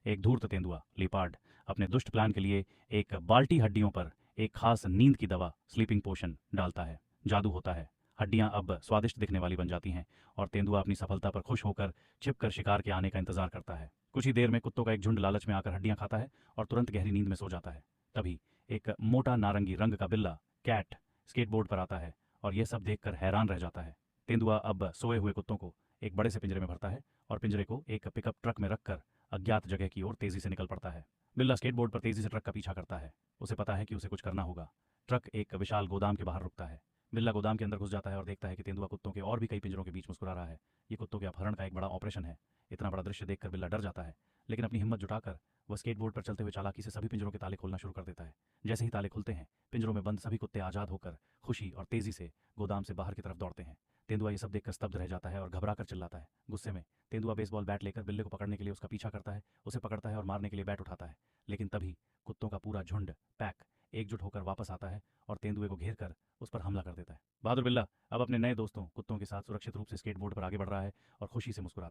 एक धूर्त तेंदुआ लिपार्ड अपने दुष्ट प्लान के लिए एक बाल्टी हड्डियों पर एक खास नींद की दवा स्लीपिंग पोशन डालता है। जादू होता है, हड्डियां अब स्वादिष्ट दिखने वाली बन जाती हैं और तेंदुआ अपनी सफलता पर खुश होकर छिपकर शिकार के आने का इंतजार करता है। कुछ ही देर में कुत्तों का एक झुंड लालच में आकर हड्डियां खाता है और तुरंत गहरी नींद में सो जाता है। तभी एक मोटा नारंगी रंग का बिल्ला कैट स्केटबोर्ड पर आता है और यह सब देखकर हैरान रह जाता है। तेंदुआ अब सोए हुए कुत्तों को एक बड़े से पिंजरे में भरता है और पिंजरे को एक पिकअप ट्रक में रखकर अज्ञात जगह की ओर तेजी से निकल पड़ता है। बिल्ला स्केटबोर्ड पर तेजी से ट्रक का पीछा करता है। उसे पता है कि उसे कुछ करना होगा। ट्रक एक विशाल गोदाम के बाहर रुकता है। बिल्ला गोदाम के अंदर घुस जाता है और देखता है कि तेंदुआ कुत्तों के और भी कई पिंजरों के बीच मुस्कुरा रहा है। ये कुत्तों के अपहरण का एक बड़ा ऑपरेशन है। इतना बड़ा दृश्य देखकर बिल्ला डर जाता है, लेकिन अपनी हिम्मत जुटाकर वह स्केटबोर्ड पर चलते हुए चालाकी से सभी पिंजरों के ताले खोलना शुरू कर देता है। जैसे ही ताले खुलते हैं, पिंजरों में बंद सभी कुत्ते आजाद होकर खुशी और तेजी से गोदाम से बाहर की तरफ दौड़ते हैं। तेंदुआ ये सब देखकर स्तब्ध रह जाता है और घबराकर चिल्लाता है। गुस्से में तेंदुआ बेसबॉल बैट लेकर बिल्ले को पकड़ने के लिए उसका पीछा करता है, उसे पकड़ता है और मारने के लिए बैट उठाता है। लेकिन तभी कुत्तों का पूरा झुंड पैक एकजुट होकर वापस आता है और तेंदुए को घेर कर उस पर हमला कर देता है। बहादुर बिल्ला अब अपने नए दोस्तों कुत्तों के साथ सुरक्षित रूप से स्केटबोर्ड पर आगे बढ़ रहा है और खुशी से मुस्कुराता है।